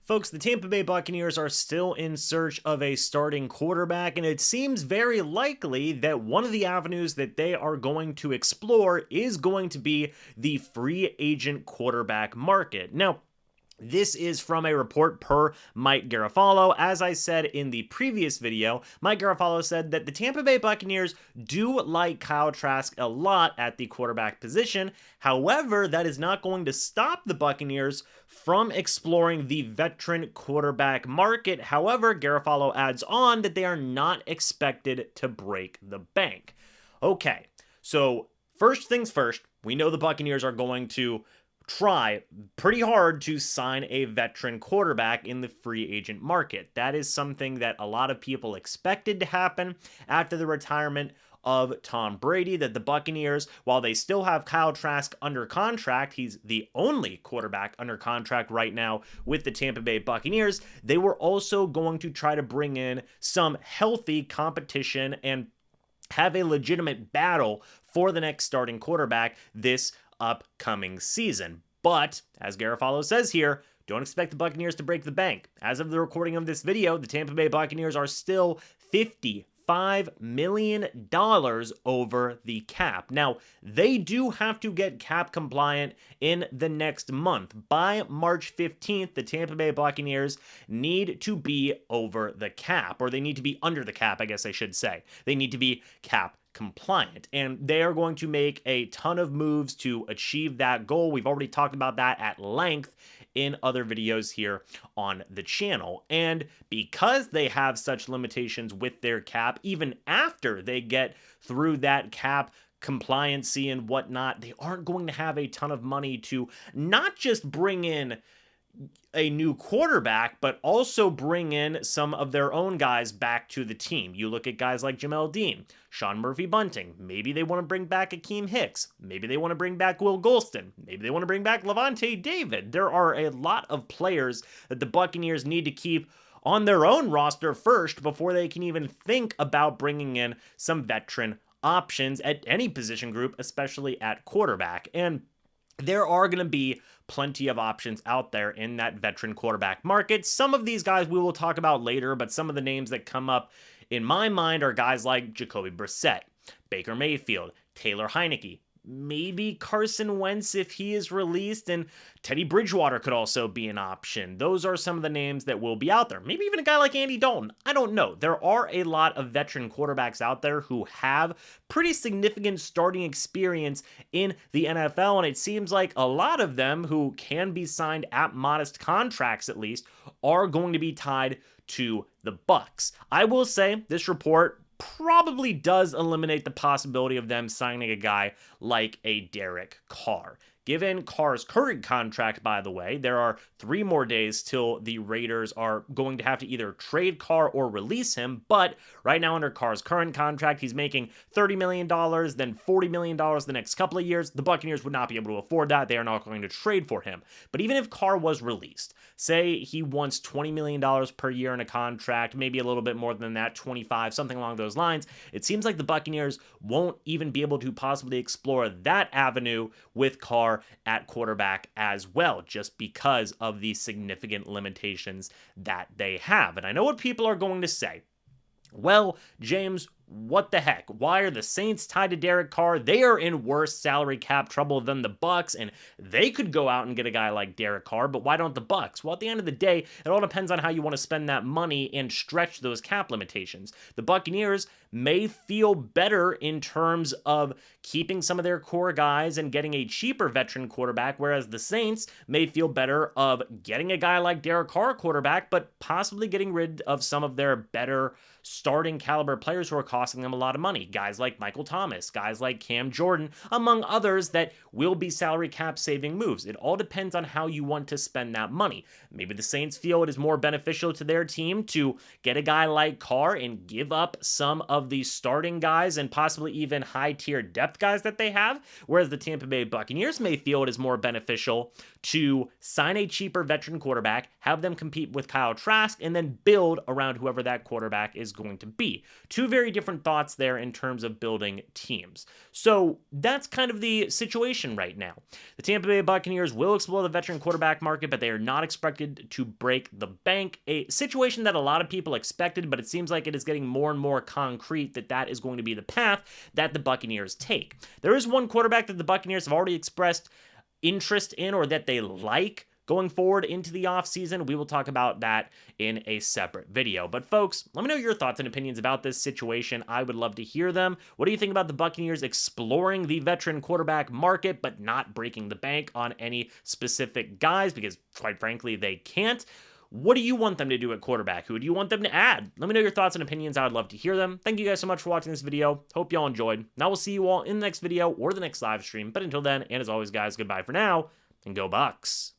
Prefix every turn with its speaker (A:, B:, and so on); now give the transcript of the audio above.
A: Folks, the Tampa Bay Buccaneers are still in search of a starting quarterback, and it seems very likely that one of the avenues that they are going to explore is going to be the free agent quarterback market. Now, this is from a report per Mike Garafolo. As I said in the previous video, Mike Garafolo said that the Tampa Bay Buccaneers do like Kyle Trask a lot at the quarterback position. However, that is not going to stop the Buccaneers from exploring the veteran quarterback market. However, Garafolo adds on that they are not expected to break the bank. Okay, so first things first, we know the Buccaneers are going to try pretty hard to sign a veteran quarterback in the free agent market. That is something that a lot of people expected to happen after the retirement of Tom Brady, that the Buccaneers, while they still have Kyle Trask under contract, he's the only quarterback under contract right now with the Tampa Bay Buccaneers, they were also going to try to bring in some healthy competition and have a legitimate battle for the next starting quarterback this upcoming season. But, as Garafolo says here, don't expect the Buccaneers to break the bank. As of the recording of this video, the Tampa Bay Buccaneers are still $55 million over the cap. Now, they do have to get cap compliant in the next month. By March 15th, the Tampa Bay Buccaneers need to be over the cap, or they need to be under the cap, I guess I should say. They need to be cap compliant, and they are going to make a ton of moves to achieve that goal. We've already talked about that at length in other videos here on the channel. And because they have such limitations with their cap, even after they get through that cap compliancy and whatnot, they aren't going to have a ton of money to not just bring in a new quarterback, but also bring in some of their own guys back to the team. You look at guys like Jamel Dean, Sean Murphy-Bunting. Maybe they want to bring back Akeem Hicks. Maybe they want to bring back Will Golston. Maybe they want to bring back Levante David. There are a lot of players that the Buccaneers need to keep on their own roster first before they can even think about bringing in some veteran options at any position group, especially at quarterback. And there are going to be plenty of options out there in that veteran quarterback market. Some of these guys we will talk about later, but some of the names that come up in my mind are guys like Jacoby Brissett, Baker Mayfield, Taylor Heineke, maybe Carson Wentz if he is released, and Teddy Bridgewater could also be an option. Those are some of the names that will be out there. Maybe even a guy like Andy Dalton. I don't know. There are a lot of veteran quarterbacks out there who have pretty significant starting experience in the NFL, and it seems like a lot of them who can be signed at modest contracts at least are going to be tied to the Bucs. I will say this report probably does eliminate the possibility of them signing a guy like a Derek Carr. Given Carr's current contract, by the way, there are 3 more days till the Raiders are going to have to either trade Carr or release him, but right now under Carr's current contract, he's making $30 million, then $40 million the next couple of years. The Buccaneers would not be able to afford that. They are not going to trade for him. But even if Carr was released, say he wants $20 million per year in a contract, maybe a little bit more than that, 25, something along those lines, it seems like the Buccaneers won't even be able to possibly explore that avenue with Carr at quarterback as well, just because of the significant limitations that they have. And I know what people are going to say. Well, James, what the heck? Why are the Saints tied to Derek Carr? They are in worse salary cap trouble than the Bucs, and they could go out and get a guy like Derek Carr, but why don't the Bucs? Well, at the end of the day, it all depends on how you want to spend that money and stretch those cap limitations. The Buccaneers may feel better in terms of keeping some of their core guys and getting a cheaper veteran quarterback, whereas the Saints may feel better of getting a guy like Derek Carr quarterback, but possibly getting rid of some of their better starting caliber players who are costing them a lot of money. Guys like Michael Thomas, guys like Cam Jordan, among others that will be salary cap saving moves. It all depends on how you want to spend that money. Maybe the Saints feel it is more beneficial to their team to get a guy like Carr and give up some of the starting guys and possibly even high tier depth guys that they have, whereas the Tampa Bay Buccaneers may feel it is more beneficial to sign a cheaper veteran quarterback, have them compete with Kyle Trask, and then build around whoever that quarterback is going to be. Two very different different thoughts there in terms of building teams. So that's kind of the situation right now. The Tampa Bay Buccaneers will explore the veteran quarterback market, but they are not expected to break the bank. A situation that a lot of people expected, but it seems like it is getting more and more concrete that that is going to be the path that the Buccaneers take. There is one quarterback that the Buccaneers have already expressed interest in, or that they like going forward into the offseason. We will talk about that in a separate video. But folks, let me know your thoughts and opinions about this situation. I would love to hear them. What do you think about the Buccaneers exploring the veteran quarterback market, but not breaking the bank on any specific guys? Because quite frankly, they can't. What do you want them to do at quarterback? Who do you want them to add? Let me know your thoughts and opinions. I would love to hear them. Thank you guys so much for watching this video. Hope y'all enjoyed. And I will see you all in the next video or the next live stream. But until then, and as always, guys, goodbye for now, and go Bucs.